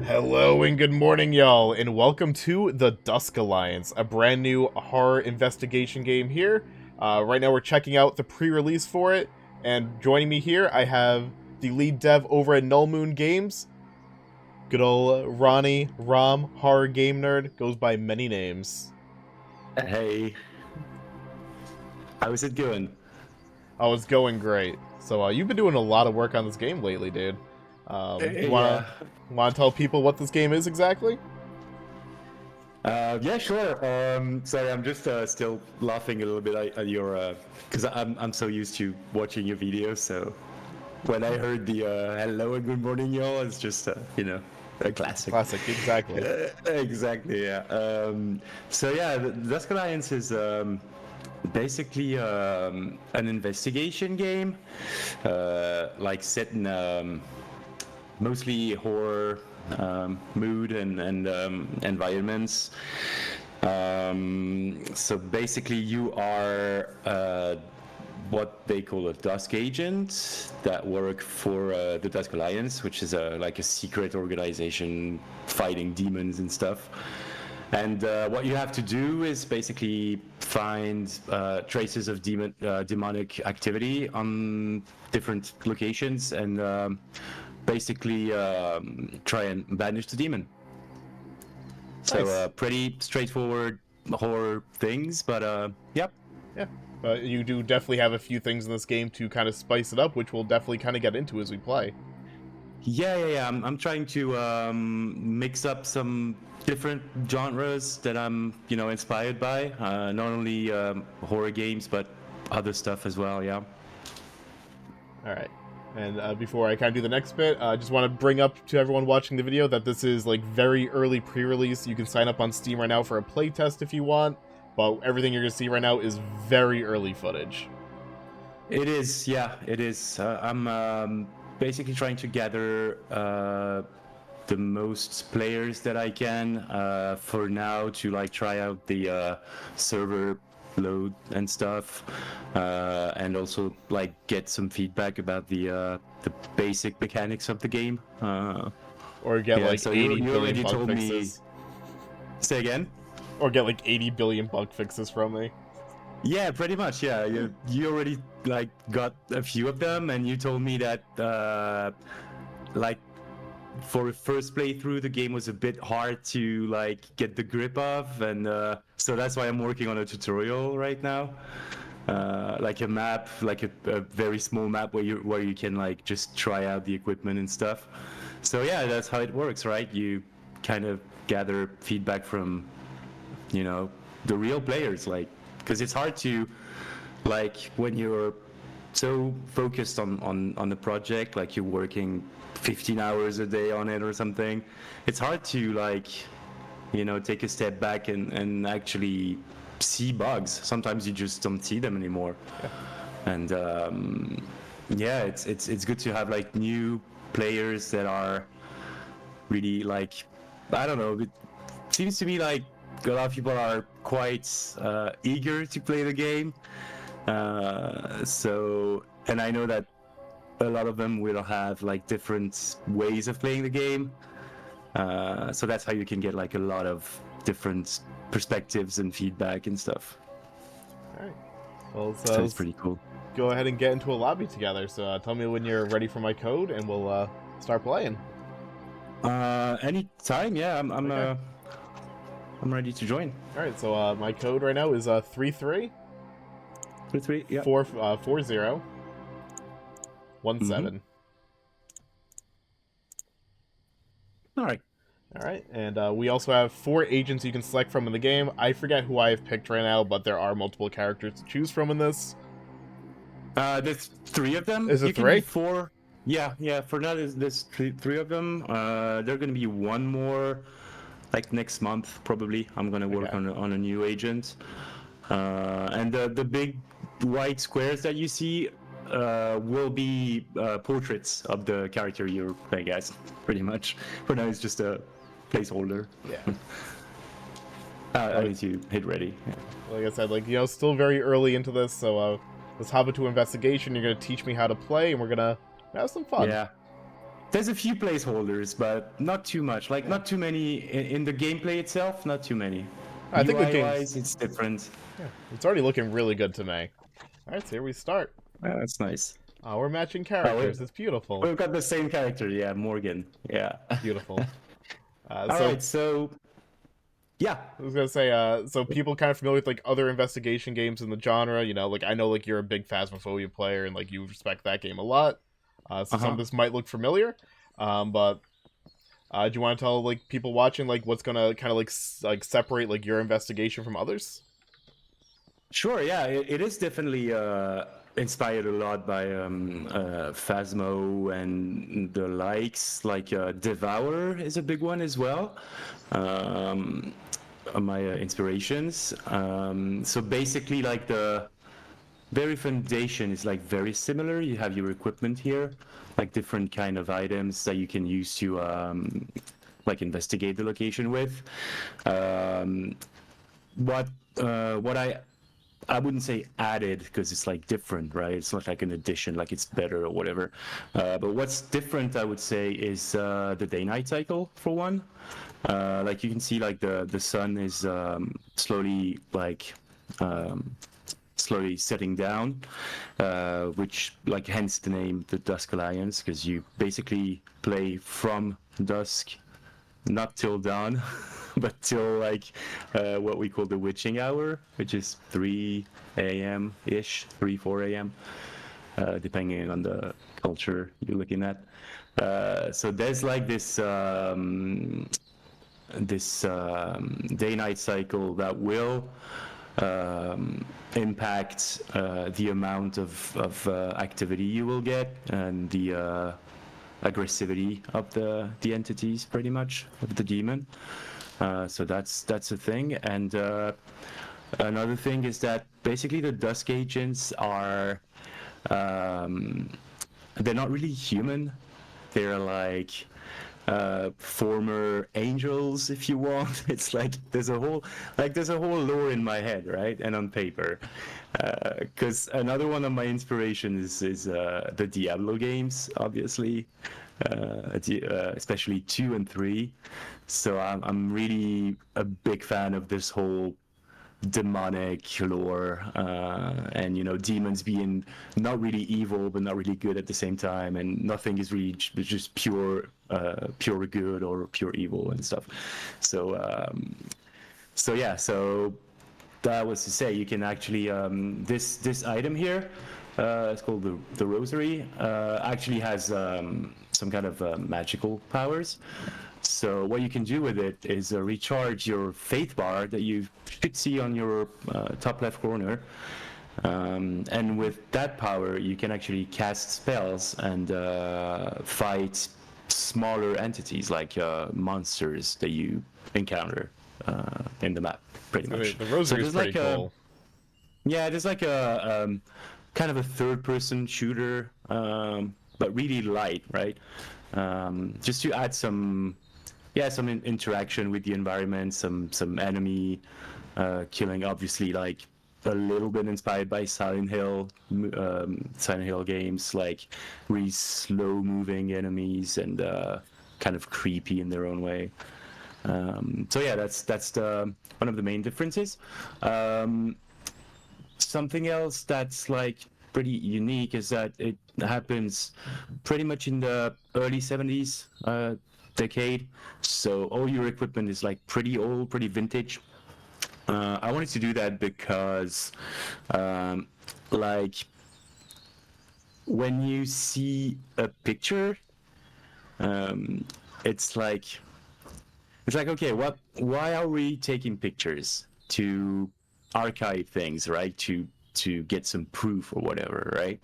Hello and good morning, y'all, and welcome to the Dusk Alliance, a brand new horror investigation game here. Right now we're checking out the pre-release for it, and joining me here I have the lead dev over at Null Moon Games, good old Ronnie Rom, horror game nerd, goes by many names. Hey, how's it going? Oh, it's going great. So you've been doing a lot of work on this game lately, dude. You wanna Yeah. tell people what this game is exactly? Yeah, sure. Sorry, I'm just still laughing a little bit at your, because I'm so used to watching your videos. So when I heard the hello and good morning, y'all, it's just a classic. Classic, exactly. Exactly. Yeah. So yeah, the Dusk Alliance is basically an investigation game, like set in mostly horror mood and environments. So basically, you are what they call a Dusk agent that work for the Dusk Alliance, which is like a secret organization fighting demons and stuff. And what you have to do is basically find traces of demonic activity on different locations and basically try and banish the demon. So Nice. pretty straightforward horror things, but yep. Yeah, but you do definitely have a few things in this game to kind of spice it up, which we'll definitely kind of get into as we play. Yeah. I'm trying to mix up some different genres that I'm, inspired by. Not only horror games, but other stuff as well. Yeah. All right. And before I kind of do the next bit, I just want to bring up to everyone watching the video that this is like very early pre-release. You can sign up on Steam right now for a playtest if you want, but everything you're going to see right now is very early footage. It is. Yeah, it is. I'm basically trying to gather the most players that I can for now to like try out the server load and stuff, and also like get some feedback about the basic mechanics of the game. Or get Yeah, like so 80 you billion already bug told me. fixes. Say again. Or get like 80 billion bug fixes from me. Yeah, pretty much. Yeah, you already like got a few of them, and you told me that like for a first playthrough, the game was a bit hard to like get the grip of, and so that's why I'm working on a tutorial right now, like a map, like a very small map where you can like just try out the equipment and stuff. So yeah, that's how it works, right? You kind of gather feedback from the real players, like, because it's hard to like when you're so focused on the project, like you're working 15 hours a day on it or something. It's hard to like take a step back and actually see bugs. Sometimes you just don't see them anymore. Yeah. And yeah, it's good to have like new players that are really like, I don't know, it seems to me like a lot of people are quite eager to play the game. And I know that a lot of them will have like different ways of playing the game. So that's how you can get like a lot of different perspectives and feedback and stuff. All right. Well, So it's let's pretty cool. go ahead and get into a lobby together. So tell me when you're ready for my code, and we'll start playing. Anytime, yeah, Okay. I'm ready to join. All right. So my code right now is 33 3, yeah. 40 Mm-hmm. 17. All right. All right, and we also have 4 agents you can select from in the game. I forget who I have picked right now, but there are multiple characters to choose from in this. There's 3 of them. Is it You can be 3? 4. Yeah. For now, there's three of them. There's gonna be one more, like next month probably. I'm gonna work Okay. on a new agent. And the big white squares that you see will be portraits of the character you're playing as, pretty much. For now, it's just a placeholder. Yeah. I need to hit ready. Yeah. Like I said, still very early into this, so let's hop into investigation. You're gonna teach me how to play, and we're gonna have some fun. Yeah. there's a few placeholders, but not too much. Like not too many in the gameplay itself. Not too many. I think the UI game's wise, it's different. yeah, it's already looking really good to me. All right, so here we start. That's nice. We're matching Oh, characters. It's beautiful. we've got the same character. Yeah, Morgan. Yeah. Beautiful. All So right. So yeah. I was gonna say, so people kind of familiar with like other investigation games in the genre. You know, like I know like you're a big Phasmophobia player and like you respect that game a lot. So some of this might look familiar, but do you want to tell like people watching like what's gonna kind of like separate like your investigation from others? Sure, yeah, it is definitely inspired a lot by Phasmo and the likes. Like Devour is a big one as well. My inspirations. So basically, like the very foundation is like very similar. You have your equipment here, like different kind of items that you can use to like investigate the location with. What I wouldn't say added because it's like different, right? It's not like an addition, like it's better or whatever. But what's different, I would say, is the day-night cycle for one. Like you can see, like the sun is slowly like slowly setting down, which like hence the name the Dusk Alliance, because you basically play from dusk, not till dawn. But till like what we call the witching hour, which is 3 a.m. ish, 4 a.m., depending on the culture you're looking at. So there's like this day-night cycle that will impact the amount of activity you will get and the aggressivity of the entities, pretty much, of the demon. So that's a thing. And another thing is that basically the Dusk agents are they're not really human. They're like former angels, if you want. It's like there's a whole lore in my head, right, and on paper. Because another one of my inspirations is the Diablo games, obviously, especially 2 and 3. So I'm really a big fan of this whole demonic lore, and demons being not really evil but not really good at the same time, and nothing is really just pure good or pure evil and stuff. So yeah, so that was to say, you can actually this item here, it's called the rosary, actually has some kind of magical powers. So what you can do with it is recharge your faith bar that you should see on your top left corner. And with that power, you can actually cast spells and fight smaller entities, like monsters that you encounter in the map, pretty much. The rosary is pretty cool. Yeah, there's like a kind of a third-person shooter, but really light, right? Just to add some interaction with the environment, some enemy killing, obviously, like a little bit inspired by Silent Hill games, like really slow moving enemies and kind of creepy in their own way. So yeah, that's one of the main differences. Something else that's like pretty unique is that it happens pretty much in the early 70s decade, so all your equipment is like pretty old, pretty vintage. I wanted to do that because like when you see a picture, it's like okay, why are we taking pictures? To archive things, right? To get some proof or whatever, right?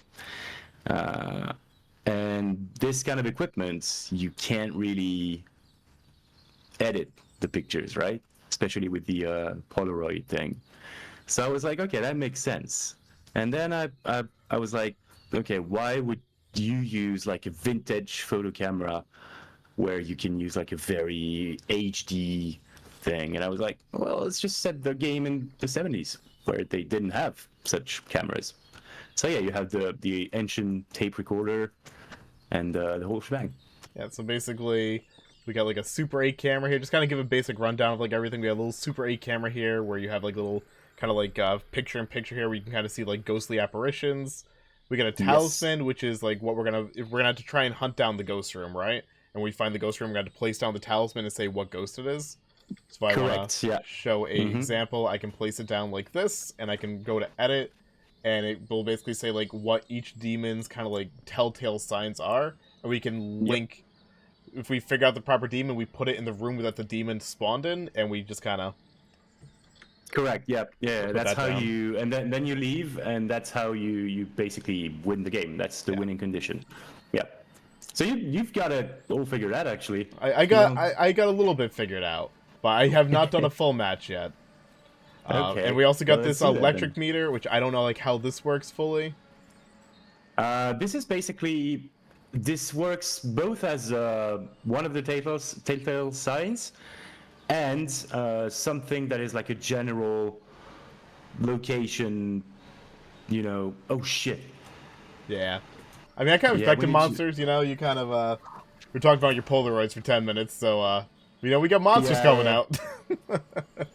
And this kind of equipment, you can't really edit the pictures, right? Especially with the Polaroid thing. So I was like, okay, that makes sense. And then I was like, okay, why would you use like a vintage photo camera where you can use like a very HD thing? And I was like, well, let's just set the game in the 70s where they didn't have such cameras. So yeah, you have the ancient tape recorder and the whole shebang. Yeah, so basically, we got like a Super 8 camera here. Just kind of give a basic rundown of like everything. We have a little Super 8 camera here where you have like little kind of like picture-in-picture here where you can kind of see like ghostly apparitions. We got a Yes. talisman, which is like what if we're gonna have to try and hunt down the ghost room, right? And when we find the ghost room, we're gonna have to place down the talisman and say what ghost it is. So if I want to Correct. Yeah. show a Mm-hmm. example, I can place it down like this, and I can go to edit, and it will basically say like what each demon's kind of like telltale signs are, and we can Yep. link. If we figure out the proper demon, we put it in the room that the demon spawned in, and we just kind of Correct. Yeah. Yeah. put That's that how down. you, and then you leave, and that's how you basically win the game. That's the Yeah. winning condition. Yeah. So you've got it all figured out, actually. I You got know. I got a little bit figured out, but I have not done a full match yet. And Okay. we also Well, got let's this do that then. electric meter, which I don't know like how this works fully. This is basically, this works both as one of the telltale signs and something that is like a general location, oh shit. Yeah. I mean, I kind of Yeah, expected when did you... monsters, you kind of, we talked about your Polaroids for 10 minutes, so, we got monsters Yeah, coming yeah, out.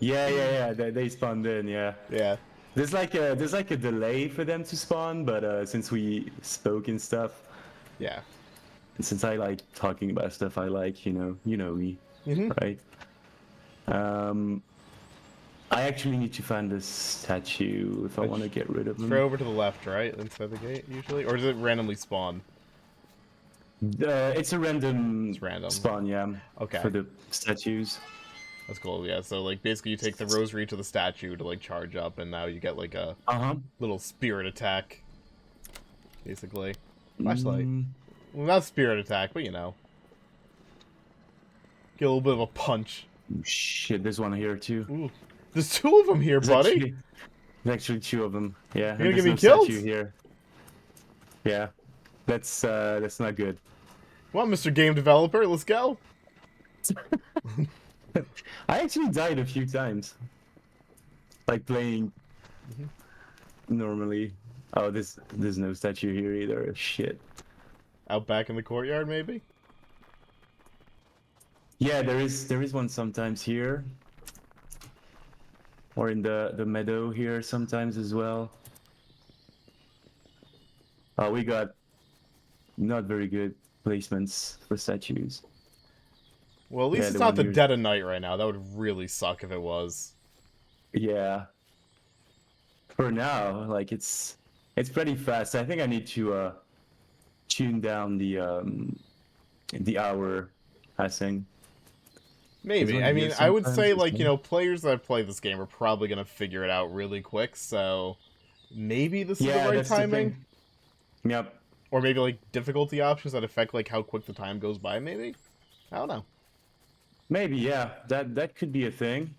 yeah. They spawned in, yeah. Yeah. There's like a delay for them to spawn, but since we spoke and stuff, Yeah. and since I like talking about stuff I like, you know me, Mm-hmm. right? Um, I actually need to find this statue if I want to get rid of Straight him. over to the left, right? Inside the gate, usually? Or does it randomly spawn? It's a random It's random. spawn, yeah, Okay. for the statues. That's cool, yeah. So, like, basically you take the rosary to the statue to, like, charge up, and now you get, like, a Uh-huh. little spirit attack, basically. Flashlight. Mm, Well, not spirit attack, but, get a little bit of a punch. shit, there's one here too. Ooh. There's two of them here, There's buddy! actually two of them. Yeah, You're and gonna get there's me no killed? statue here. Yeah, that's not good. Come on, Mr. Game Developer, let's go! I actually died a few times, like playing normally. Oh, there's no statue here either. Shit. Out back in the courtyard, maybe? Yeah, there is one sometimes here, or in the meadow here sometimes as well. We got not very good placements for statues. Well, at least Yeah, it's the not one the here. dead of night right now. That would really suck if it was. Yeah. For now, like it's pretty fast. I think I need to tune down the hour passing. There's Maybe. one I here mean, I would sometimes say, as like, well. players that play this game are probably gonna figure it out really quick, so maybe this is the Yeah, right that's the timing? thing. Yep. Or maybe, like, difficulty options that affect, like, how quick the time goes by, maybe? I don't know. Maybe, yeah. That could be a thing.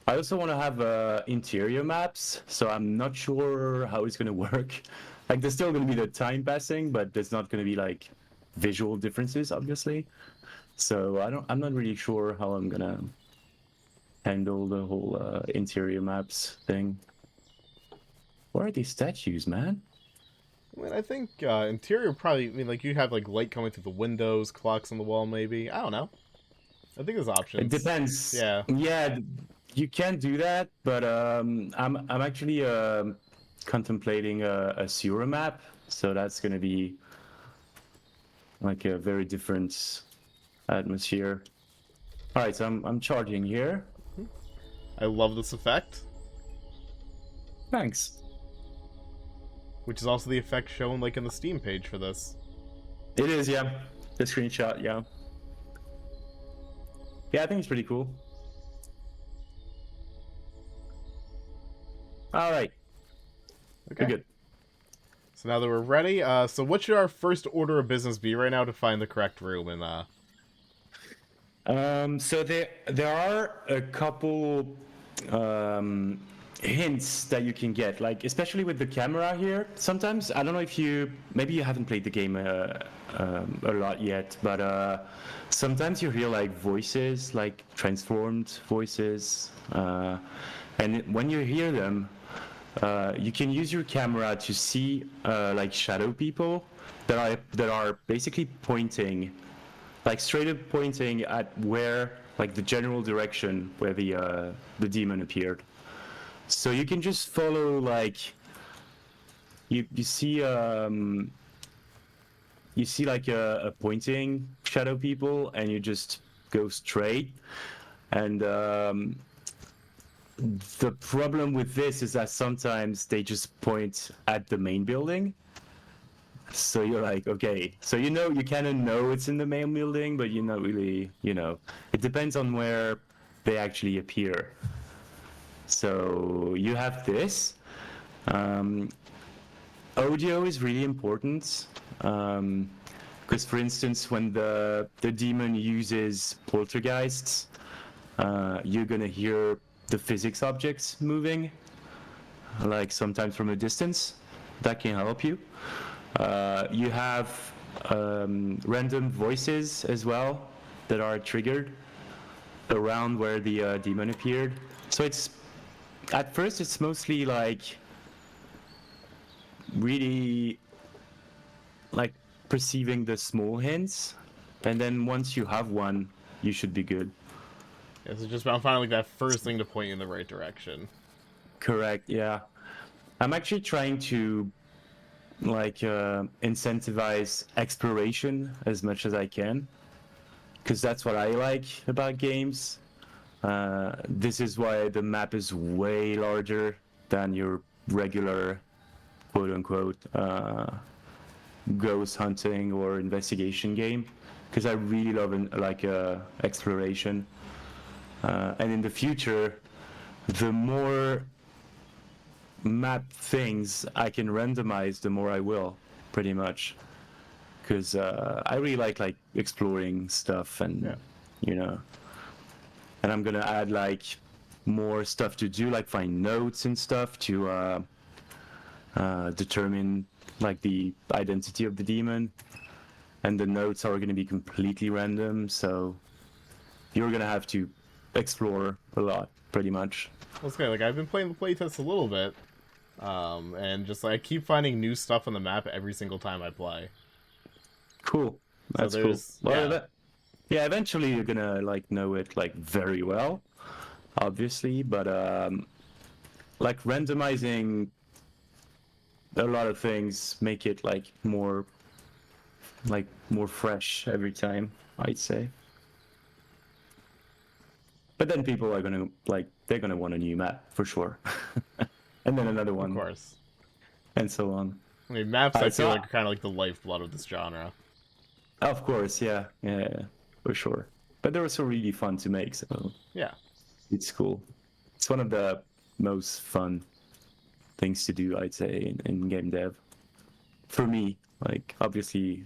I also want to have interior maps, so I'm not sure how it's gonna work. Like, there's still gonna be the time passing, but there's not gonna be like visual differences, obviously. So I'm not really sure how I'm gonna handle the whole interior maps thing. Where are these statues, man? I mean, I think interior probably, like, you have, like, light coming through the windows, clocks on the wall, maybe. I don't know. I think there's It options. depends. Yeah. Yeah, you can do that, but I'm actually contemplating a sewer map, so that's gonna be like a very different atmosphere. All right, so I'm charging here. I love this effect, Thanks. which is also the effect shown, like, in the Steam page for this. It is, yeah. The screenshot, yeah. Yeah, I think it's pretty cool. All right, Okay. we're good. So now that we're ready, so what should our first order of business be right now to find the correct room? And So there are a couple hints that you can get, like especially with the camera here. Sometimes I don't know if maybe you haven't played the game a lot yet, but sometimes you hear like voices, like transformed voices, and when you hear them, you can use your camera to see like shadow people that are basically pointing like straight up pointing at where, like the general direction where the demon appeared. So you can just follow, like, you see like a pointing shadow people, and you just go straight. And the problem with this is that sometimes they just point at the main building. So you're like, okay, so you kind of know it's in the main building, but you're not really, it depends on where they actually appear. So you have this. Audio is really important, because for instance, when the demon uses poltergeists, you're gonna hear the physics objects moving, like sometimes from a distance. That can help you. You have random voices as well that are triggered around where the demon appeared. So at first it's mostly like really like perceiving the small hints, and then once you have one, you should be good. Yeah, so just about finding like that first thing to point you in the right direction. Correct, yeah. I'm actually trying to like incentivize exploration as much as I can, because that's what I like about games. This is why the map is way larger than your regular quote-unquote ghost hunting or investigation game, because I really love exploration. And in the future, the more map things I can randomize, the more I will, pretty much. Because I really like exploring stuff, and and I'm gonna add like more stuff to do, like find notes and stuff to determine like the identity of the demon, and the notes are gonna be completely random, so you're gonna have to explore a lot, pretty much. Well, it's okay. Like I've been playing the playtest a little bit, and just like I keep finding new stuff on the map every single time I play. Cool. That's so cool. Well, yeah. yeah, eventually you're gonna like know it like very well, obviously, but like randomizing a lot of things make it like more fresh every time, I'd say. But then people are gonna they're gonna want a new map for sure, and then another Of one, course. and so on. I mean, maps I So feel like are kind of like the lifeblood of this genre. of course, yeah, for sure. But they're also really fun to make, so Yeah. it's cool. It's one of the most fun things to do, I'd say, in game dev. For me, like obviously,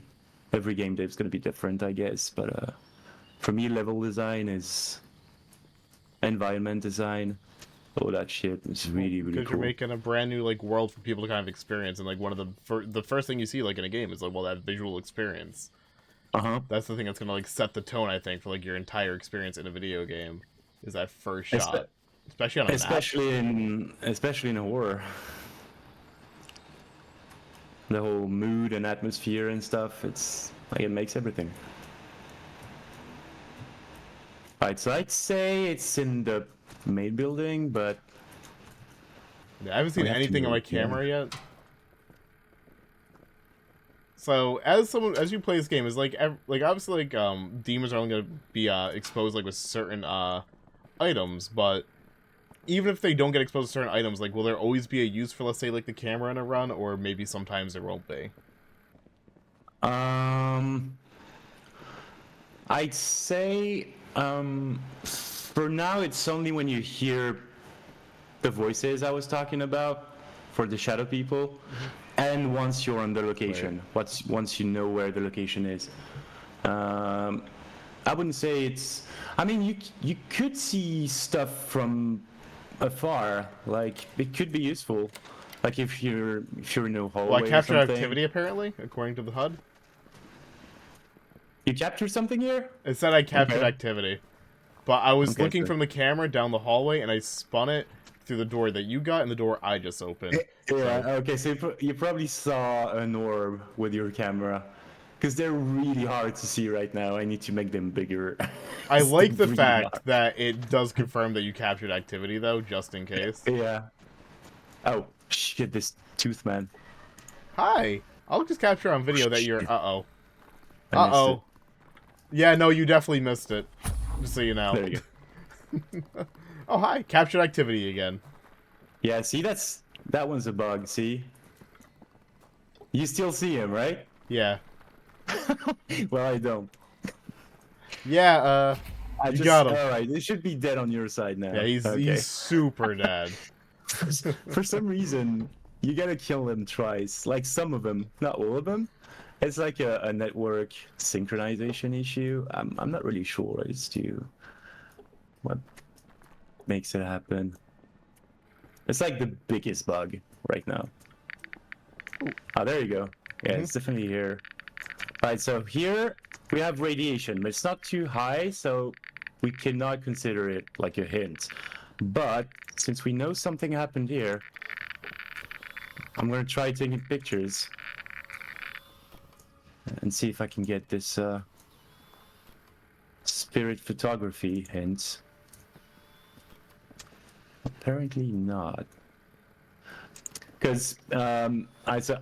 every game dev is gonna be different, I guess. But for me, level design is environment design, all that shit is really Because you're cool. making a brand new like world for people to kind of experience, and like one of the first thing you see like in a game is like, well, that visual experience. Uh-huh. That's the thing that's gonna like set the tone, I think, for like your entire experience in a video game. Is that first Espe- shot, especially on a map. especially in horror. The whole mood and atmosphere and stuff, it's like it makes everything. Right, so I'd say it's in the main building, but Yeah, I haven't seen we have to anything on move. my camera yet. So as someone as you play this game, is like obviously like demons are only gonna be exposed like with certain items, but even if they don't get exposed to certain items, like will there always be a use for, let's say, like the camera in a run, or maybe sometimes there won't be? I'd say for now it's only when you hear the voices I was talking about for the shadow people, and once you're on the location, once you know where the location is. I wouldn't say it's. I mean, you could see stuff from afar. Like it could be useful. Like if you're in a Well, I hallway or captured something. activity apparently, according to the HUD. You captured something here? It said I captured Okay. activity, but I was Okay. looking So. from the camera down the hallway, and I spun it through the door that you got and the door I just opened. Yeah. So Okay. So you probably saw an orb with your camera, because they're really hard to see right now. I need to make them bigger. I like the Really fact hard. that it does confirm that you captured activity, though, just in case. Yeah. Oh shit! This tooth man. Hi! I'll just capture on video that you're... Shit. Uh-oh. I missed it. Yeah, no, you definitely missed it. Just so you know. There you go. Oh, hi. Captured activity again. Yeah. See, that one's a bug. See. You still see him, right? Yeah. Well, I don't. Yeah, I you just, got him. all right, it should be dead on your side now. Yeah, he's super dead. For some reason, you gotta kill them twice. Like some of them, not all of them. It's like a network synchronization issue. I'm not really sure as to what makes it happen. It's like the biggest bug right now. Oh, there you go. Yeah, it's definitely here. Right, so here we have radiation, but it's not too high, so we cannot consider it like a hint. But since we know something happened here, I'm gonna try taking pictures and see if I can get this spirit photography hint. Apparently not. Because so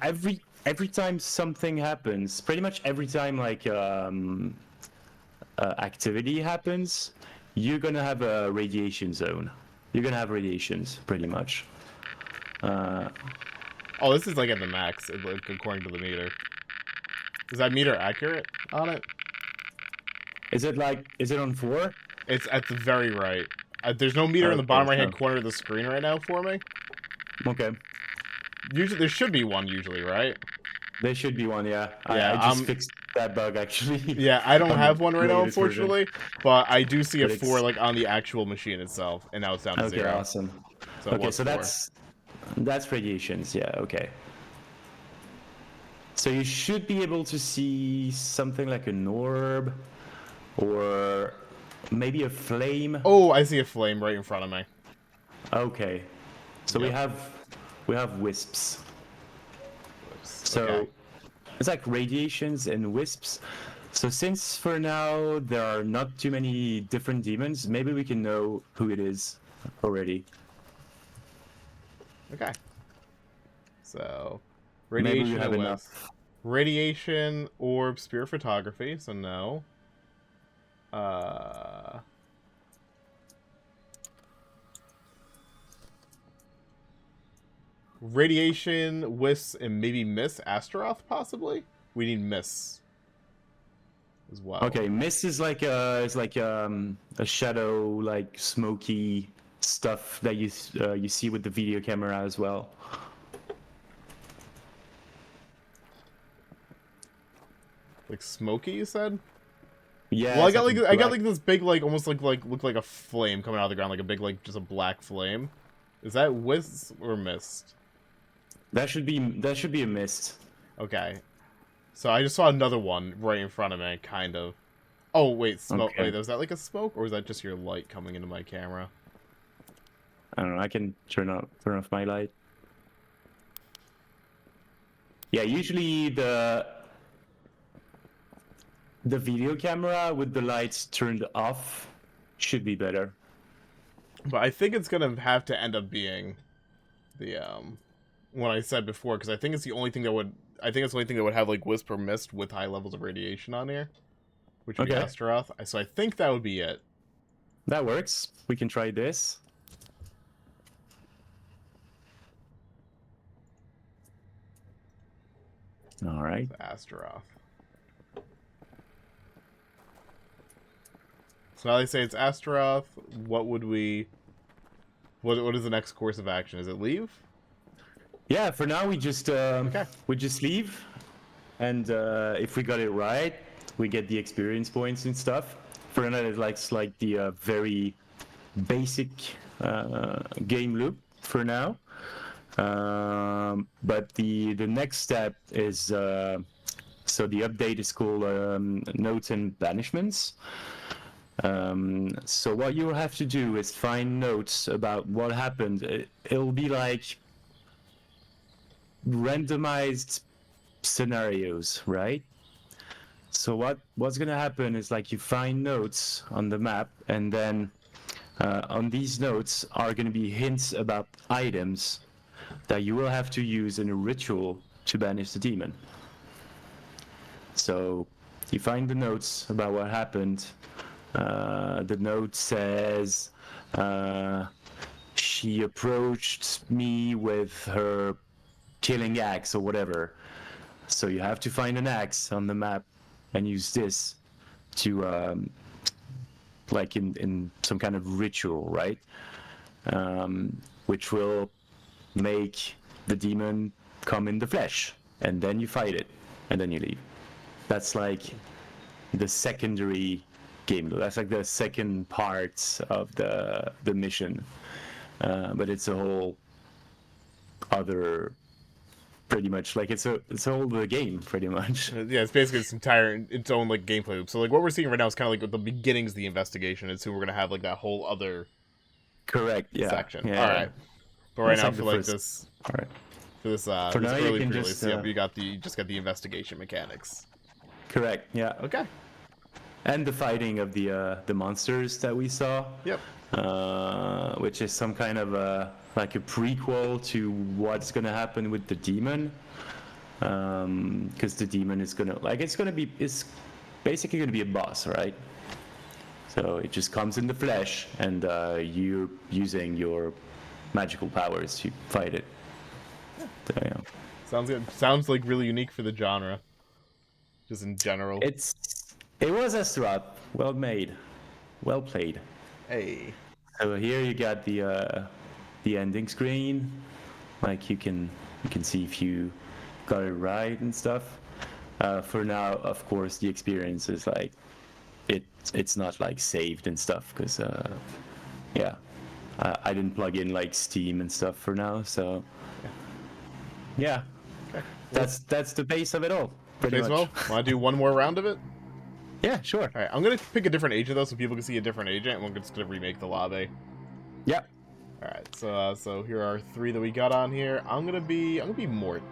every time something happens, pretty much every time like activity happens, you're gonna have a radiation zone. You're gonna have radiations, pretty much. Oh, this is like at the max, according to the meter. Is that meter accurate on it? Is it on 4? It's at the very right. There's no meter in the Okay, bottom right-hand so- corner of the screen right now for me. Okay. Usually, there should be one usually, right? There should be one, yeah. Yeah, I just fixed that bug actually. Yeah, I don't on have the one right now, latest version. unfortunately, but I do see a But 4 it's- like on the actual machine itself, and now it's down to Okay, 0. awesome. So it Okay, was so 4. that's radiations, yeah, okay. So you should be able to see something like an orb or maybe a flame. Oh, I see a flame right in front of me. Okay. So Yep. we have wisps. So Okay. it's like radiations and wisps. So since for now there are not too many different demons, maybe we can know who it is already. Okay. So, Maybe we radiation have and enough. wisp. Radiation, orb, spear photography, so no. Radiation, wisps, and maybe miss Astaroth, possibly? We need miss as well. Okay, mist is like a shadow, like smoky stuff that you see with the video camera as well. Like smoky, you said? Yeah. Well, I it's got like a I got black- like this big like almost like looked like a flame coming out of the ground, like a big like just a black flame. Is that wisp or mist? that should be a mist. Okay. So I just saw another one right in front of me, kind of. Oh wait, smoke. Okay. Wait, was that like a smoke, or is that just your light coming into my camera? I don't know. I can turn off my light. Yeah, usually the video camera with the lights turned off should be better. But I think it's gonna have to end up being the what I said before, because I think it's the only thing that would. I think it's the only thing that would have like wisp or mist with high levels of radiation on here, which would be Okay. Astaroth. So I think that would be it. That works. We can try this. All right. Astaroth. So now they say it's Astaroth. What would we? What is the next course of action? Is it leave? Yeah, for now we just leave, and if we got it right, we get the experience points and stuff. For now, it's like the very basic game loop for now. But the next step is so the update is called Notes and Banishments. So what you will have to do is find notes about what happened. It'll be like randomized scenarios, right? So what's gonna happen is like you find notes on the map, and then on these notes are gonna be hints about items that you will have to use in a ritual to banish the demon. So you find the notes about what happened. The note says she approached me with her killing axe or whatever. So you have to find an axe on the map and use this to like in some kind of ritual, right? Which will make the demon come in the flesh, and then you fight it, and then you leave. That's like the secondary game. That's like the second part of the mission, but it's a whole other. Pretty much, like it's a whole other game, pretty much. Yeah, it's basically its own like gameplay loop. So like what we're seeing right now is kind of like the beginnings of the investigation. And soon we're gonna have like that whole other Correct. Yeah. section. Yeah. All Yeah. right, but right That's now like for the like first. this All right. for this For this now, you early can pre-release, just, yeah, you just got the investigation mechanics. Correct. Yeah. Okay. And the fighting of the monsters that we saw. Yep. Which is some kind of like a prequel to what's gonna happen with the demon. Because the demon is gonna it's basically gonna be a boss, right? So it just comes in the flesh, and you're using your magical powers to fight it. So, yeah. Sounds good. Sounds like really unique for the genre. Just in general. It was Astaroth, well made, well played. Hey. So here you got the ending screen, like you can see if you got it right and stuff. For now, of course, the experience is like it's not like saved and stuff because yeah, I didn't plug in like Steam and stuff for now, so yeah, Okay. that's the base of it all. Pretty Okay, much. well, want to do one more round of it? Yeah, sure. All right, I'm gonna pick a different agent though, so people can see a different agent, and we're just gonna remake the lobby. Yep. All right, so here are 3 that we got on here. I'm gonna be Mort.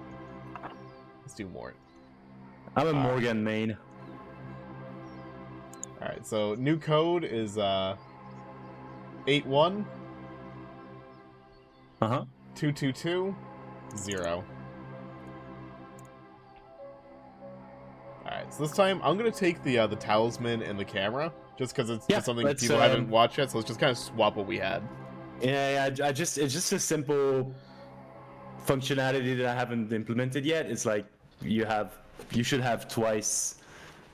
Let's do Mort. I'm a Morgan main. All right, so new code is 81 Uh-huh. 222 0. Alright, so this time I'm gonna take the talisman and the camera, just because it's just something people haven't watched yet, so let's just kind of swap what we had. Yeah, it's just a simple functionality that I haven't implemented yet. It's like you should have twice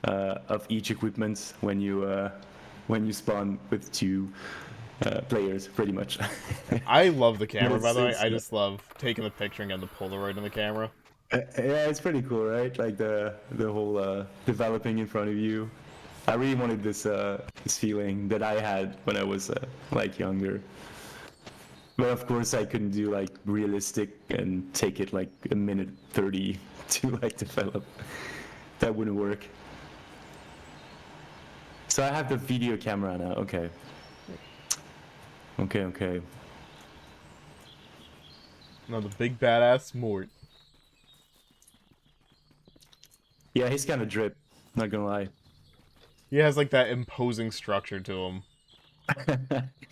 of each equipment when you spawn with 2 players, pretty much. I love the camera, by the way. I just love taking the picture and getting the Polaroid in the camera. Yeah, it's pretty cool, right? Like the whole developing in front of you. I really wanted this feeling that I had when I was like younger. But of course, I couldn't do like realistic and take it like a minute 30 to like develop. That wouldn't work. So I have the video camera now. Okay. Okay. No, the big badass Mort. Yeah, he's kind of drip. Not gonna lie. He has like that imposing structure to him.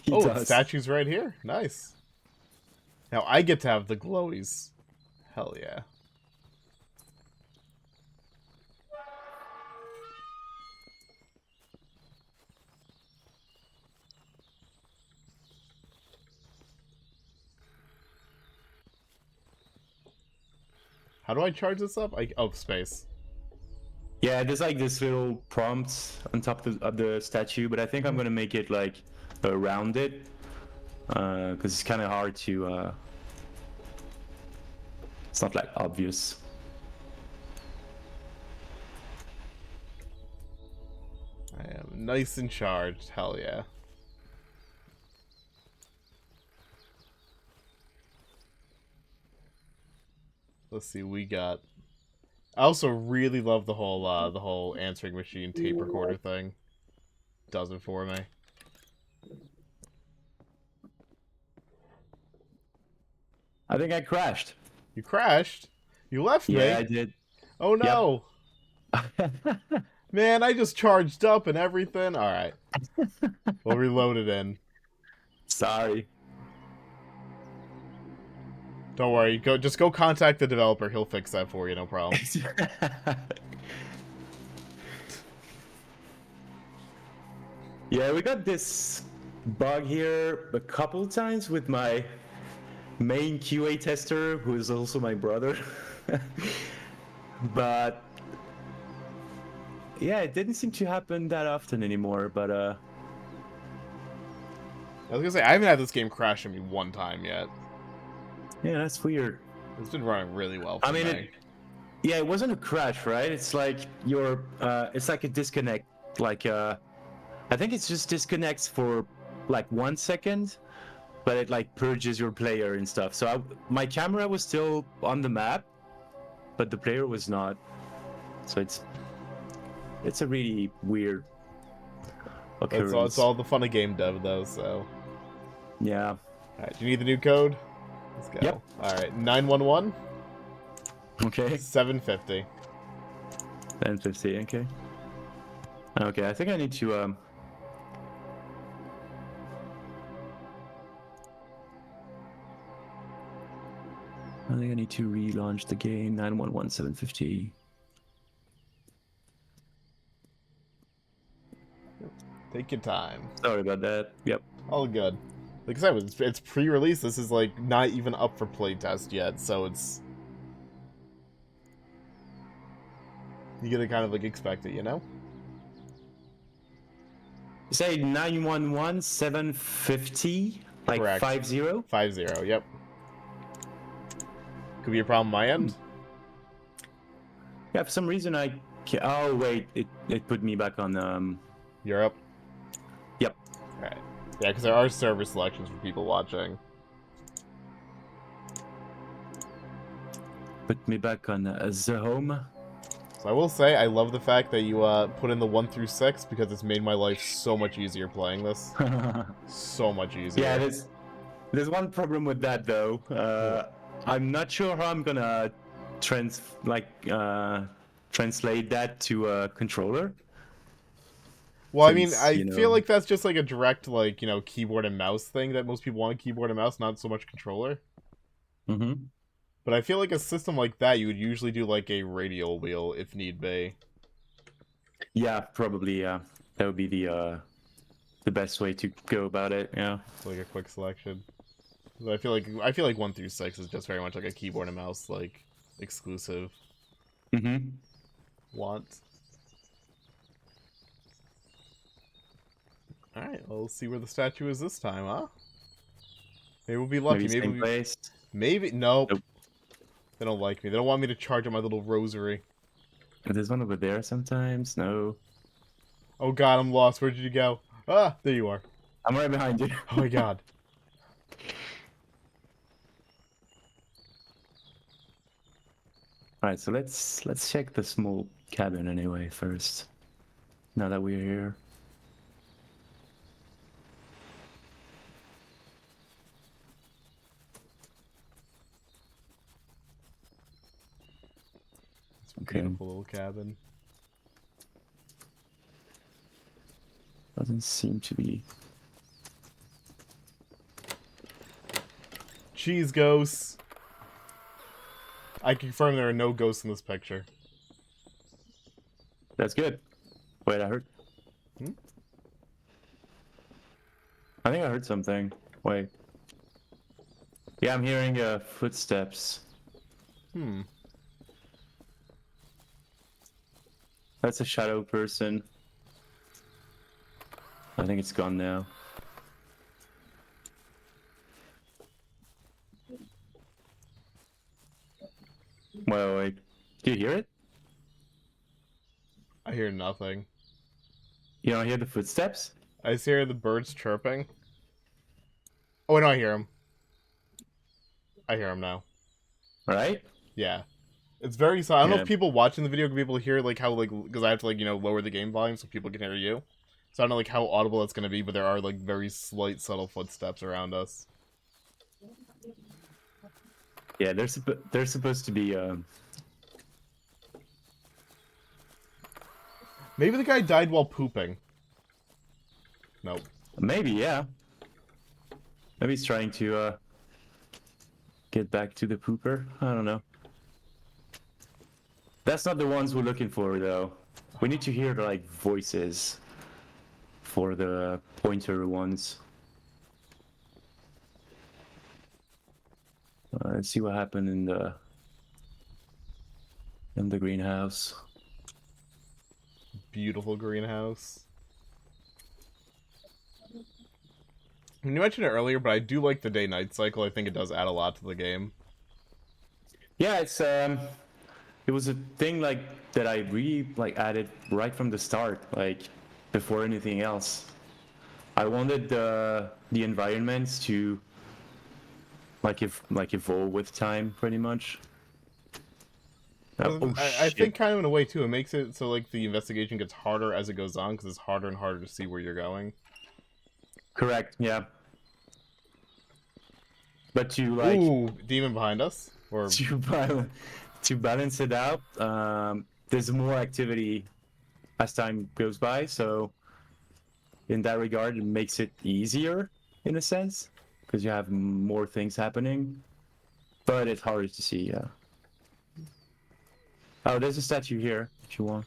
He Oh, does. the statue's right here. Nice. Now I get to have the glowies. Hell yeah. How do I charge this up? Oh, space. Yeah, there's like this little prompt on top of the statue, but I think I'm gonna make it like around it, because it's kind of hard to. It's not like obvious. I am nice and charged. Hell yeah. Let's see, we got. I also really love the whole answering machine tape recorder thing. Does it for me. I think I crashed. You crashed? You left me? Yeah, I did. Oh no! Yep. Man, I just charged up and everything. All right. We'll reload it in. Sorry. Don't worry. Just go contact the developer. He'll fix that for you. No problem. Yeah, we got this bug here a couple times with my main QA tester, who is also my brother. But yeah, it didn't seem to happen that often anymore. But I was gonna say I haven't had this game crash on me one time yet. yeah, that's weird. It's been running really well for me. Yeah, it wasn't a crash, right? It's like it's like a disconnect. Like I think it just disconnects for like 1 second, but it like purges your player and stuff. So my camera was still on the map, but the player was not. So it's a really weird occurrence. It's all the fun of game dev, though. So yeah. All right, do you need the new code? Let's go. Yep. All right, 911. Okay. 750. 1050. Okay. Okay, I think I need to I think I need to relaunch the game. 911 750. Take your time. Sorry about that. Yep. All good. Like I said, it's pre-release. This is like not even up for playtest yet, so it's you gotta kind of like expect it, you know? You say 911 750, like Correct. 50? 50, yep. Could be a problem on my end. Yeah, for some reason I can't. Oh wait, it put me back on Europe. Yep. Alright. Yeah, because there are server selections for people watching. Put me back on the home. So I will say, I love the fact that you put in the 1 through 6 because it's made my life so much easier playing this. So much easier. Yeah, there's one problem with that though. I'm not sure how I'm gonna translate that to a controller. Well, I mean, Since, I feel like that's just like a direct, like, keyboard and mouse thing that most people want, keyboard and mouse, not so much controller. Mm-hmm. But I feel like a system like that, you would usually do like a radial wheel if need be. Yeah, probably. Yeah, that would be the best way to go about it. Yeah, It's like a quick selection. I feel like 1 through 6 is just very much like a keyboard and mouse like exclusive. Mm-hmm. Want. All right, well, let's see where the statue is this time, huh? Maybe we'll be lucky. Maybe same place. Maybe nope. Nope. They don't like me. They don't want me to charge up my little rosary. There's one over there sometimes. No. Oh god, I'm lost. Where did you go? Ah, there you are. I'm right behind you. Oh my god. Alright, so let's check the small cabin anyway first. Now that we're here. It's a beautiful little cabin. Doesn't seem to be. Cheese ghosts. I confirm there are no ghosts in this picture. That's good. Wait, I heard. Hmm? I think I heard something. Wait. Yeah, I'm hearing footsteps. Hmm. That's a shadow person. I think it's gone now. Wait. Do you hear it? I hear nothing. You don't hear the footsteps? I just hear the birds chirping. Oh, no, I hear them. I hear them now. Right? Yeah. It's very silent. I don't know if people watching the video can be able to hear, like, how, like, because I have to, like, lower the game volume so people can hear you. So I don't know, like, how audible that's going to be, but there are, like, very slight, subtle footsteps around us. Yeah, they're supposed to be, Maybe the guy died while pooping. Nope. Maybe, yeah. Maybe he's trying to get back to the pooper. I don't know. That's not the ones we're looking for, though. We need to hear the, like, voices for the pointer ones. Let's see what happened in the greenhouse. Beautiful greenhouse. I mean, you mentioned it earlier, but I do like the day-night cycle. I think it does add a lot to the game. Yeah, it was a thing like that I really like added right from the start, like before anything else. I wanted the environments to like evolve with time, pretty much. Oh I shit! think kind of in a way, too, it makes it so, like, the investigation gets harder as it goes on, because it's harder and harder to see where you're going. Correct. Yeah. But to like Ooh, demon behind us. Or to balance it out, there's more activity as time goes by. So in that regard, it makes it easier in a sense because you have more things happening. But it's harder to see. Yeah. Oh, there's a statue here if you want.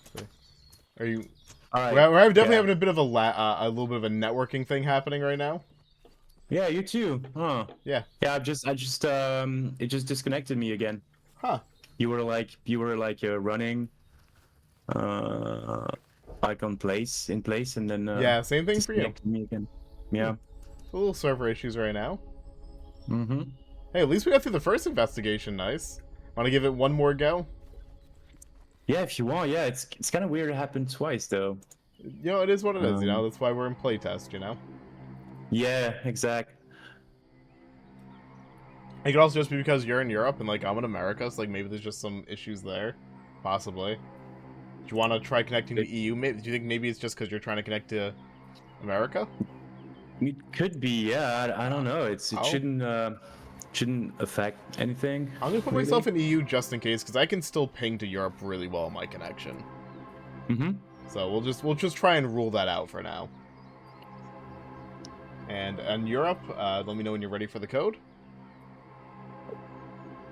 are you? All right. We're definitely Yeah. having a bit of a little bit of a networking thing happening right now. Yeah, you too. Huh. Yeah. Yeah, I just it just disconnected me again. Huh. You were like running like in place, and then Yeah, same thing for you. disconnected me again. Yeah. A little server issues right now. Mm-hmm. Hey, at least we got through the first investigation. Nice. Want to give it one more go? Yeah, if you want. Yeah, it's kind of weird it happened twice though. You know, it is what it is. You know, that's why we're in playtest. You know. Yeah, exact. It could also just be because you're in Europe and like I'm in America, so like maybe there's just some issues there, possibly. Do you want to try connecting to EU? Maybe, do you think maybe it's just because you're trying to connect to America? It could be. Yeah, I don't know. It shouldn't affect anything. I'm gonna put really. myself in EU just in case, because I can still ping to Europe really well on my connection. Mm-hmm. So we'll just try and rule that out for now. And Europe, let me know when you're ready for the code.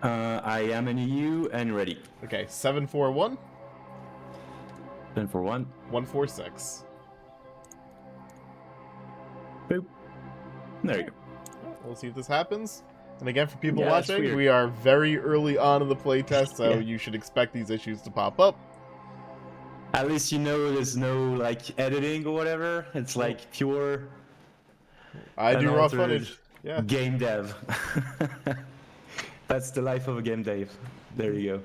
I am in EU and ready. Okay, 741 Then for 146. Boop. There you go. We'll see if this happens. And again, for people Yeah, that's watching, weird. we are very early on in the playtest, so Yeah. you should expect these issues to pop up. At least you know there's no like editing or whatever. It's like pure. I do raw unaltered footage. Yeah. Game dev. That's the life of a game dev. There you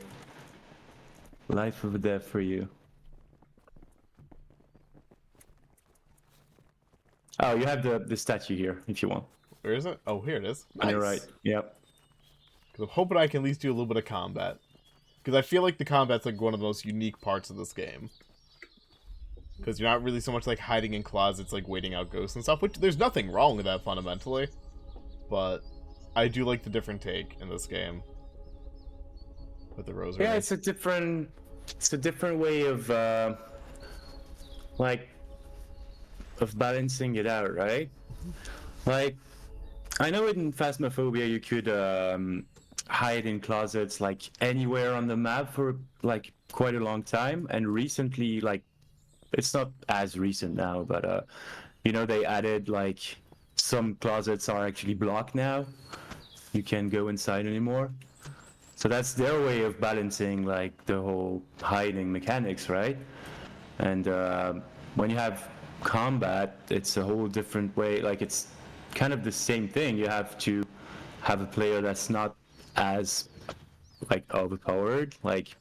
go. Life of a dev for you. Oh, you have the statue here if you want. Where is it? Oh, here it is. On Nice. your right. Yep. 'Cause I'm hoping I can at least do a little bit of combat. Because I feel like the combat's like one of the most unique parts of this game. Because you're not really so much like hiding in closets, like waiting out ghosts and stuff, which there's nothing wrong with that fundamentally. But I do like the different take in this game. With the rosary. Yeah, it's a different way of like of balancing it out, right? Like I know in Phasmophobia you could hide in closets like anywhere on the map for like quite a long time, and recently, like it's not as recent now, but you know, they added like some closets are actually blocked now. You can't go inside anymore. So that's their way of balancing like the whole hiding mechanics, right? And when you have combat, it's a whole different way. Like it's kind of the same thing. You have to have a player that's not as like overpowered, like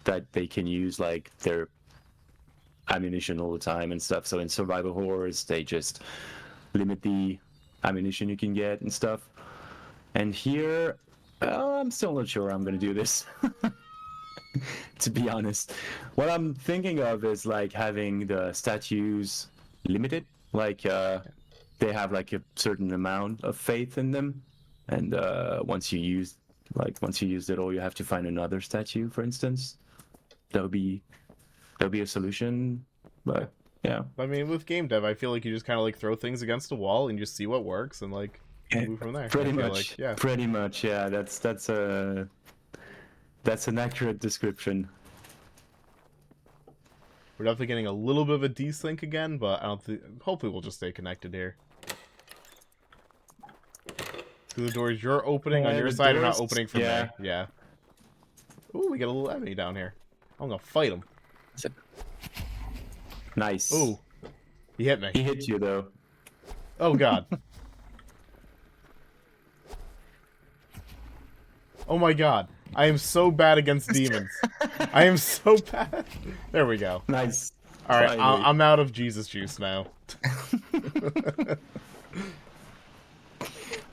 that they can use like their ammunition all the time and stuff. So in survival horrors, they just limit the ammunition you can get and stuff. And here, I'm still not sure I'm gonna do this. To be honest, what I'm thinking of is like having the statues limited, like they have like a certain amount of faith in them, and once you use it all, you have to find another statue, for instance. That would be a solution But yeah, I mean, with game dev, I feel like you just kind of like throw things against a wall and just see what works and like move from there. pretty I feel much. like, yeah. Pretty much. Yeah, that's an accurate description. We're definitely getting a little bit of a desync again, but I don't think. Hopefully, we'll just stay connected here. So the doors you're opening on your The side are not doors, opening for yeah. me. Yeah. Ooh, we got a little enemy down here. I'm gonna fight him. Nice. Ooh, he hit me. He hit you though. Oh god. Oh my god. I am so bad against demons. I am so bad. There we go. Nice. Alright, I'm out of Jesus juice now.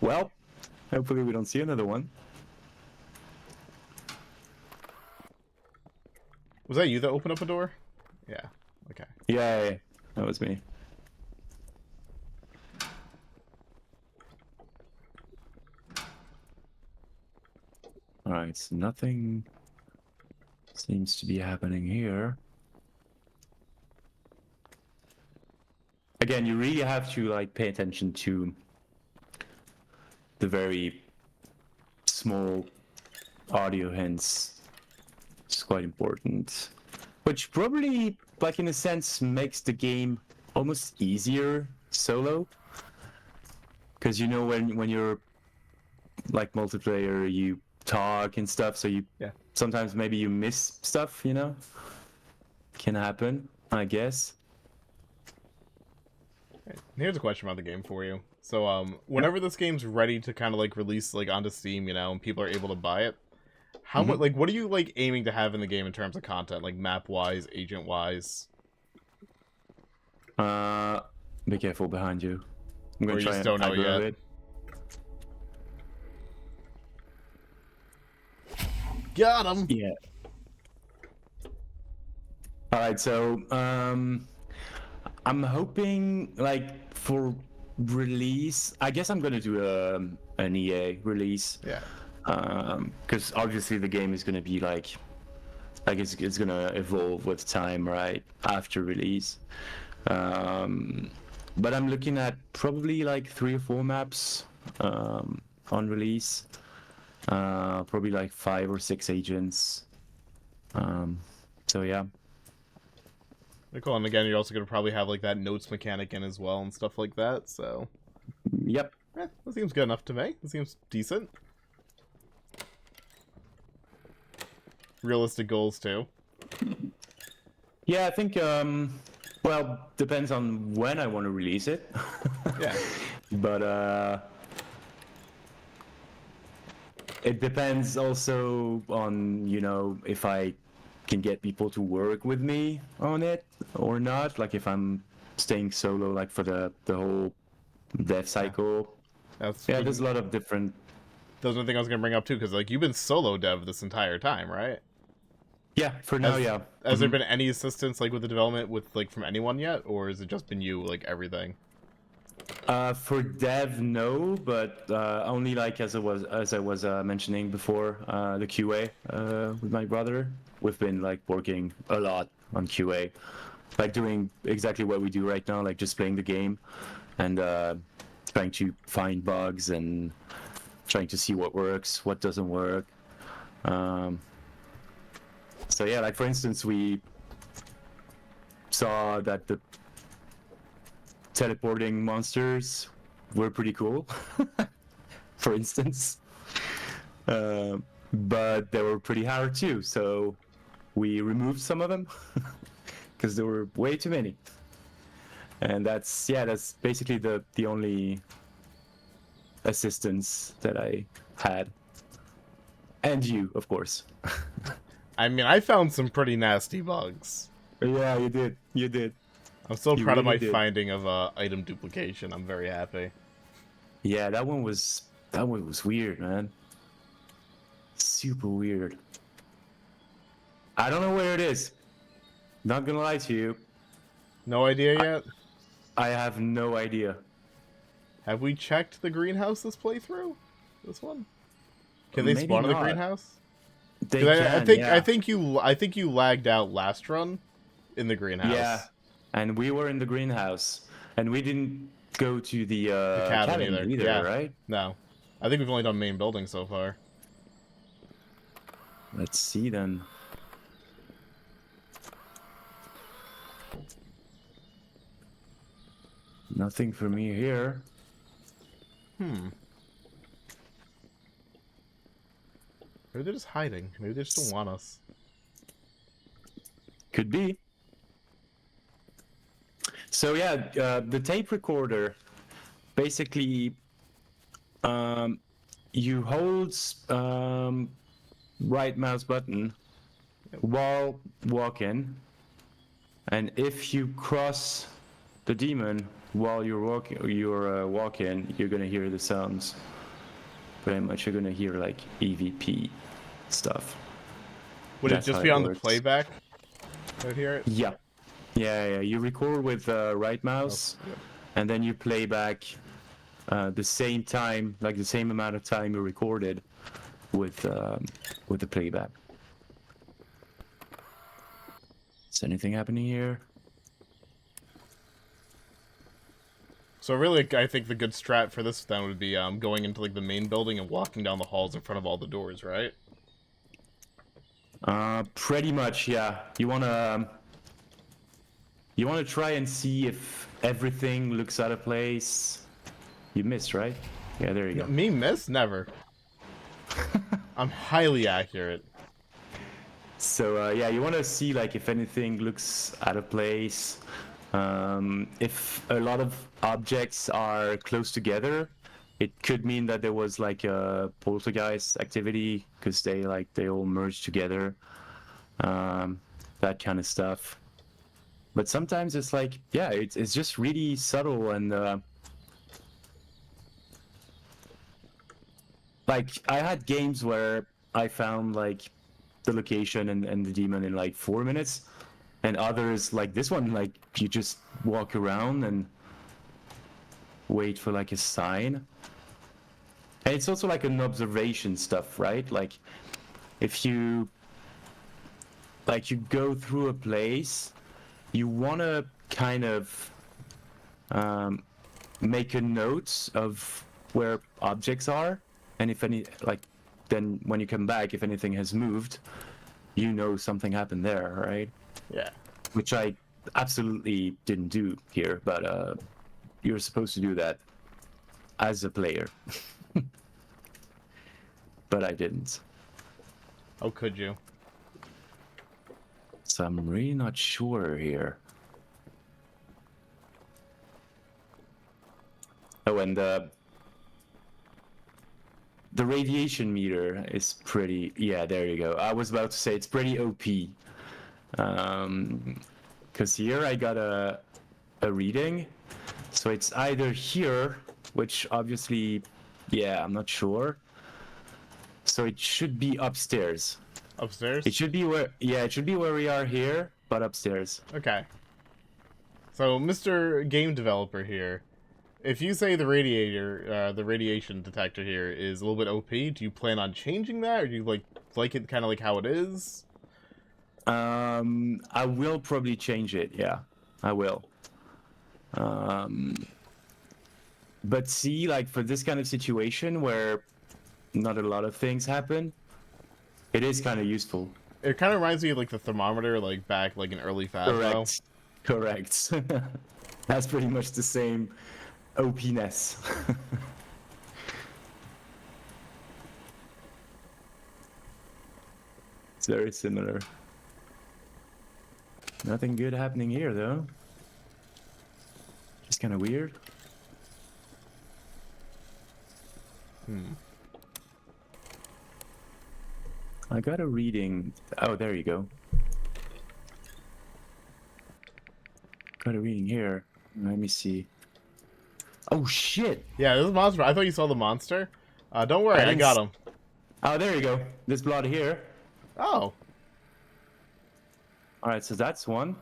Well, hopefully we don't see another one. Was that you that opened up a door? Yeah. Okay. Yeah, that was me. Alright, so nothing seems to be happening here. Again, you really have to like pay attention to the very small audio hints. It's quite important. Which probably, like in a sense, makes the game almost easier solo. Because you know when you're like multiplayer, you talk and stuff, so you sometimes maybe you miss stuff, you know? Can happen, I guess. Here's a question about the game for you. So, whenever this game's ready to kind of like release like onto Steam, you know, and people are able to buy it, how much like what are you like aiming to have in the game in terms of content, like map wise, agent wise? Be careful behind you. I'm gonna Or you try just and don't know aggro yet? it. Got him. Yeah. All right, so I'm hoping like for release. I guess I'm gonna do an EA release. Yeah. Because obviously the game is gonna be like it's gonna evolve with time, right? After release. But I'm looking at probably like 3 or 4 maps on release. Probably like 5 or 6 agents. So yeah. Cool. And again, you're also gonna probably have like that notes mechanic in as well and stuff like that. So, Yep. that seems good enough to me. That seems decent. Realistic goals too. Yeah, I think well, depends on when I want to release it. Yeah. But it depends also on, you know, if I can get people to work with me on it or not. Like if I'm staying solo like for the whole dev cycle. That's There's a lot of different. Those are the thing I was gonna bring up too, because like you've been solo dev this entire time, right? Yeah, for now, yeah. Has there been any assistance like with the development with like from anyone yet, or has it just been you like everything? For dev, no, but only like as I was mentioning before, the QA with my brother. We've been like working a lot on QA, like doing exactly what we do right now, like just playing the game and trying to find bugs and trying to see what works, what doesn't work. So yeah, like for instance, we saw that the teleporting monsters were pretty cool, for instance. But they were pretty hard too, so we removed some of them because there were way too many. And that's basically the only assistance that I had. And you, of course. I mean, I found some pretty nasty bugs. Yeah, you did. I'm so proud of my did. finding of item duplication. I'm very happy. Yeah, that one was weird, man. Super weird. I don't know where it is. Not gonna lie to you. No idea yet? I have no idea. Have we checked the greenhouse this playthrough? This one? Can they Maybe spawn in the not. greenhouse? They can, I think you lagged out last run in the greenhouse. Yeah. and we were in the greenhouse, and we didn't go to the cabin cabin either. either, Yeah. right? No. I think we've only done main building so far. Let's see then. Nothing for me here. Hmm. Maybe they're just hiding. Maybe they just don't want us. Could be. So yeah, the tape recorder, basically, you hold right mouse button while walking, and if you cross the demon while you're walking, you're gonna hear the sounds. Pretty much, you're gonna hear like EVP stuff. Would it That's just how be it on the works. playback? Right here? Yeah. Yeah. You record with right mouse, Yep. and then you play back the same time, like the same amount of time you recorded with the playback. Is anything happening here? So really, I think the good strat for this then would be going into like the main building and walking down the halls in front of all the doors, right? Pretty much, yeah. You wanna try and see if everything looks out of place. You missed, right? Yeah, there you go. Me miss? Never. I'm highly accurate. So yeah, you want to see like if anything looks out of place. If a lot of objects are close together, it could mean that there was like a poltergeist activity because they all merge together. That kind of stuff. But sometimes it's like, yeah, it's just really subtle and like I had games where I found like the location and the demon in like 4 minutes, and others like this one, like you just walk around and wait for like a sign. And it's also like an observation stuff, right? Like if you go through a place, you want to kind of make a note of where objects are, and if any, like, then when you come back, if anything has moved, you know something happened there, right? Yeah. Which I absolutely didn't do here, but you're supposed to do that as a player. But I didn't. How could you? So I'm really not sure here. Oh, and the radiation meter is pretty... Yeah, there you go. I was about to say it's pretty OP. Because here I got a reading. So it's either here, which obviously, yeah, I'm not sure. So it should be upstairs. Upstairs? It should be where... Yeah, it should be where we are here, but upstairs. Okay. So, Mr. Game Developer here, if you say the radiation detector here is a little bit OP, do you plan on changing that, or do you like it kind of like how it is? I will probably change it. Yeah, I will. But see, like for this kind of situation where not a lot of things happen, it is kind of useful. It kind of reminds me of like the thermometer, like back like in early Phasmo. Correct. That's pretty much the same OP-ness. It's very similar. Nothing good happening here, though. Just kind of weird. I got a reading. Oh, there you go. Got a reading here. Let me see. Oh, shit! Yeah, this is a monster. I thought you saw the monster. Don't worry, I got him. Oh, there you go. There's blood here. Oh. Alright, so that's one.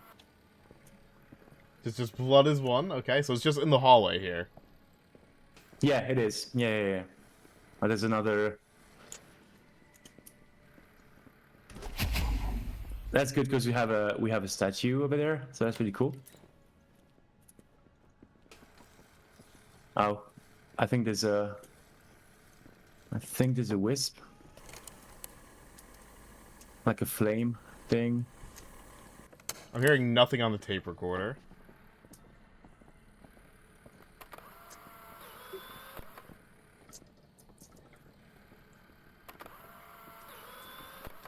It's just blood is one. Okay, so it's just in the hallway here. Yeah, it is. Yeah. Oh, there's another. That's good because we have a statue over there, so that's really cool. Oh, I think there's a. I think there's a wisp. Like a flame thing. I'm hearing nothing on the tape recorder.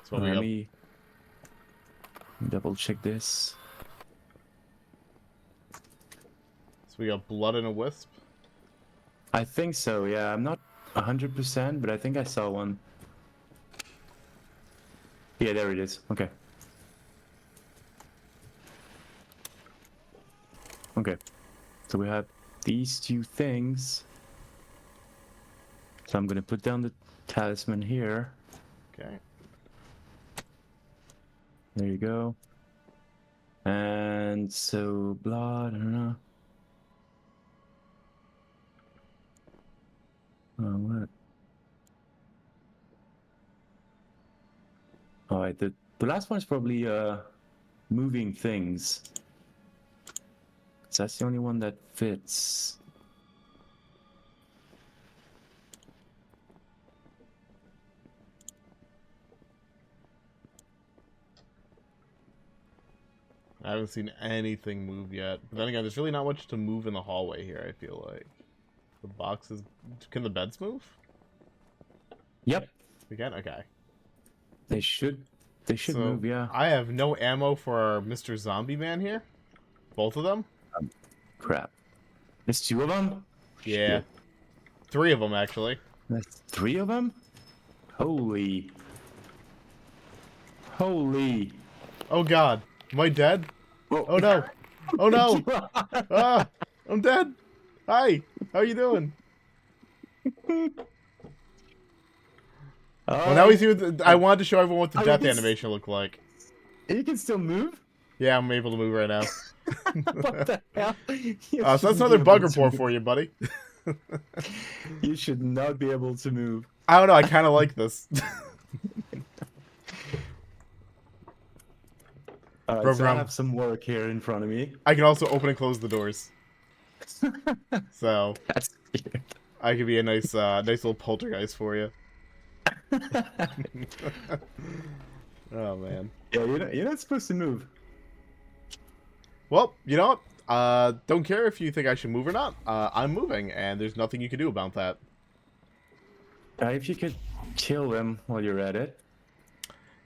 So Let me double check this. So we got blood and a wisp. I think so, yeah. I'm not 100%, but I think I saw one. Yeah, there it is. Okay. Okay. So we have these two things. So I'm gonna put down the talisman here. Okay. There you go. And so blood, I don't know. Oh, what? Alright, the last one's probably moving things. So that's the only one that fits. I haven't seen anything move yet. But then again, there's really not much to move in the hallway here, I feel like. The boxes... Can the beds move? Yep. We can? Okay. They should move, yeah. I have no ammo for our Mr. Zombie Man here. Both of them? Crap. There's two of them? Yeah. Shit. 3 of them, actually. There's 3 of them? Holy. Holy. Oh god. Am I dead? Whoa. Oh no. Oh no. Ah, I'm dead. Hi. How are you doing? Well, now we see what I wanted to show everyone what the death animation looked like. You can still move? Yeah, I'm able to move right now. What the hell? So that's another bug report for you, buddy. You should not be able to move. I don't know, I kind of like this. Alright, so I have some work here in front of me. I can also open and close the doors. So That's weird. I could be a nice little poltergeist for you. Oh man. Yeah, you're not supposed to move. Well, you know what? Don't care if you think I should move or not. I'm moving, and there's nothing you can do about that. If you could kill them while you're at it.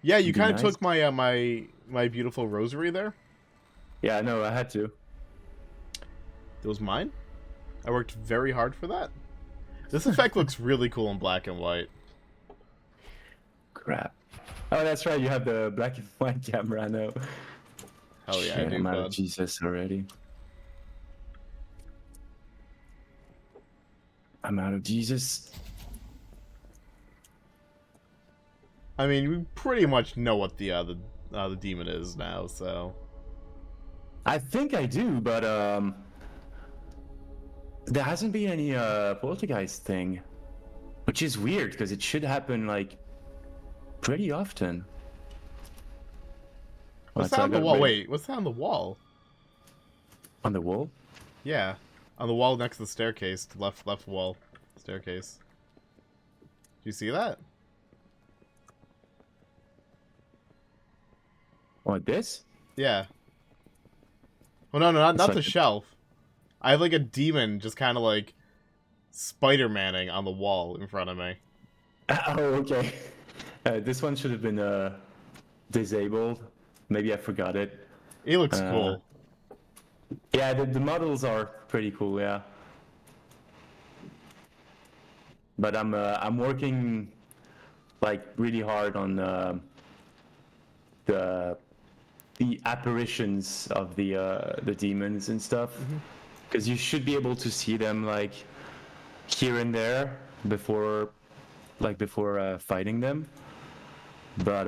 Yeah, you kind of nice. took my my beautiful rosary there. Yeah, no, I had to. It was mine. I worked very hard for that. This effect looks really cool in black and white. Crap. Oh, that's right. You have the black and white camera. I know. Hell yeah, Shit, I do, I'm out bud. of Jesus already. I'm out of Jesus. I mean, we pretty much know what the demon is now, so. I think I do, but there hasn't been any poltergeist thing, which is weird because it should happen like pretty often. What's that on the wall? Wait, what's that on the wall? On the wall? Yeah, on the wall next to the staircase, the left wall, staircase. Do you see that? What, this? Yeah. Well, no, not like the shelf. I have like a demon just kind of like Spider-Manning on the wall in front of me. Oh, okay. This one should have been disabled. Maybe I forgot it. It looks cool. Yeah, the models are pretty cool, yeah. But I'm working like really hard on the apparitions of the demons and stuff, because you should be able to see them like here and there before fighting them. But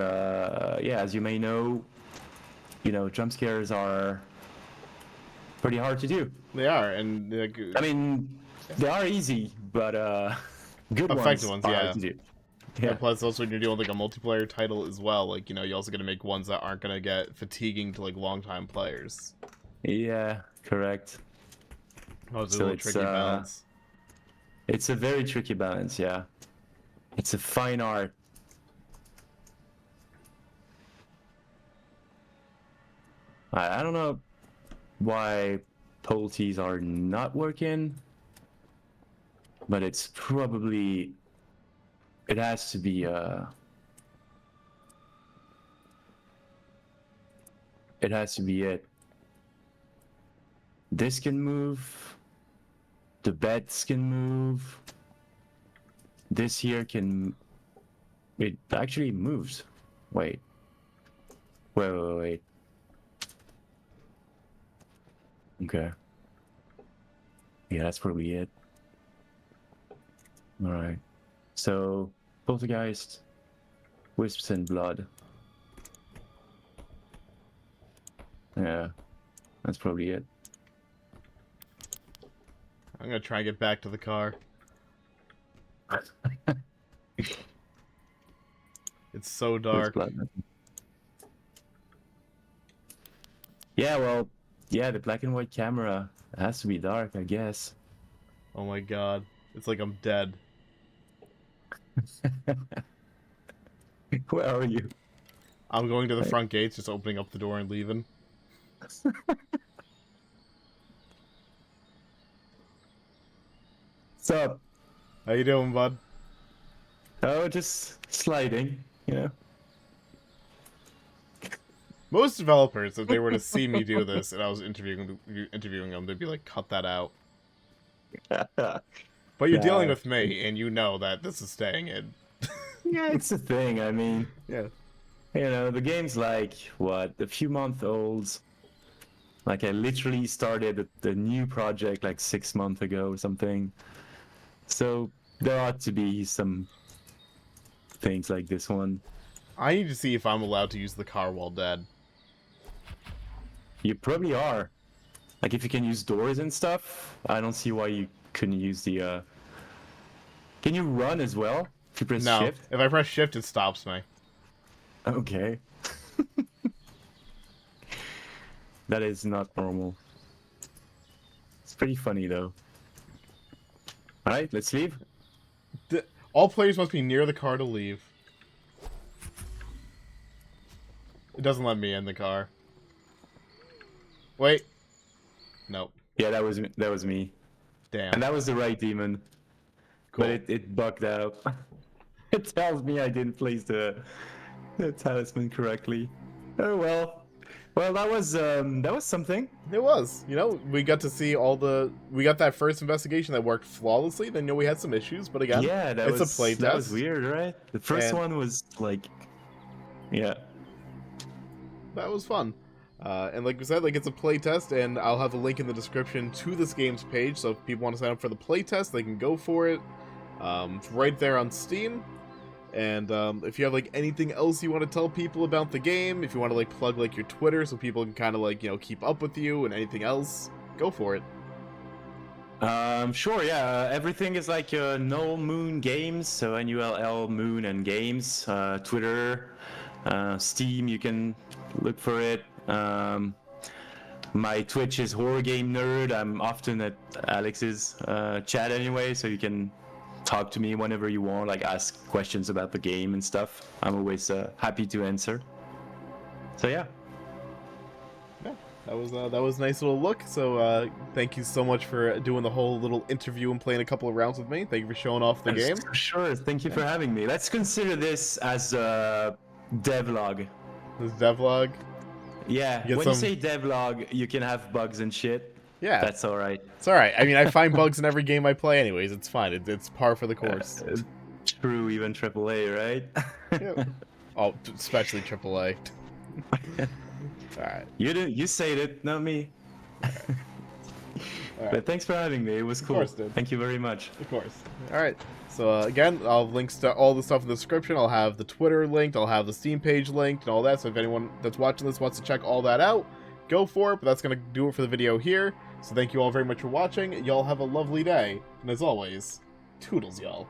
yeah, as you may know, jump scares are pretty hard to do. They are, and I mean, they are easy, but good effective ones, are yeah. hard to do. Yeah. And plus, also when you're doing like a multiplayer title as well, like you also got to make ones that aren't gonna get fatiguing to like long-time players. Yeah, correct. Oh, it's a So little it's, tricky balance. It's a very tricky balance, yeah. It's a fine art. I don't know why polties are not working, but it's probably, it has to be it has to be it. This can move, the beds can move, this here can, it actually moves. Wait. Wait. Okay. Yeah, that's probably it. Alright. So, Poltergeist, Wisps and Blood. Yeah, that's probably it. I'm gonna try and get back to the car. It's so dark. Yeah, well, yeah, the black and white camera has to be dark, I guess. Oh my god. It's like I'm dead. Where are you? I'm going to the front gates, just opening up the door and leaving. What's up? How you doing, bud? Oh, just sliding, you know? Most developers, if they were to see me do this and I was interviewing them, they'd be like, cut that out. But you're dealing with me, and you know that this is staying in. Yeah, it's a thing, I mean... Yeah. You know, the game's like, what, a few months old. Like, I literally started the new project like 6 months ago or something. So, there ought to be some things like this one. I need to see if I'm allowed to use the car while dead. You probably are. Like, if you can use doors and stuff, I don't see why you couldn't use the, Can you run as well? If you press shift? If I press shift, it stops me. Okay. That is not normal. It's pretty funny, though. Alright, let's leave. All players must be near the car to leave. It doesn't let me in the car. Wait. Nope. Yeah, that was me. Damn. And that was the right demon. Cool. But it bugged out. It tells me I didn't place the talisman correctly. Oh well. Well, that was something. It was. You know, we got to see we got that first investigation that worked flawlessly. Then, you know, we had some issues, but again, yeah, it's a playtest. That was weird, right? The first one was like, yeah. That was fun. And like we said, like, it's a playtest, and I'll have a link in the description to this game's page, so if people want to sign up for the playtest, they can go for it. It's right there on Steam. And if you have like anything else you want to tell people about the game, if you want to like plug like your Twitter so people can kind of like, you know, keep up with you and anything else, go for it. Sure, yeah. Everything is like Null Moon Games, so Null Moon and Games. Twitter, Steam, you can look for it. My Twitch is Horror Game Nerd. I'm often at Alex's chat anyway, so you can talk to me whenever you want, like ask questions about the game and stuff. I'm always happy to answer. So yeah. Yeah, that was a nice little look. So thank you so much for doing the whole little interview and playing a couple of rounds with me. Thank you for showing off the game. Sure, thank you for having me. Let's consider this as a devlog. This devlog. Yeah, when you say devlog, you can have bugs and shit. Yeah, that's all right. It's all right. I mean, I find bugs in every game I play, anyways. It's fine. It's par for the course. True, even AAA, right? Yeah. Oh, especially AAA. All right. You said it, not me. All right. But thanks for having me. It was cool. Of course, dude. Thank you very much. Of course. All right. So again, I'll have links to all the stuff in the description. I'll have the Twitter linked. I'll have the Steam page linked and all that. So if anyone that's watching this wants to check all that out, go for it. But that's gonna do it for the video here. So thank you all very much for watching. Y'all have a lovely day. And as always, toodles, y'all.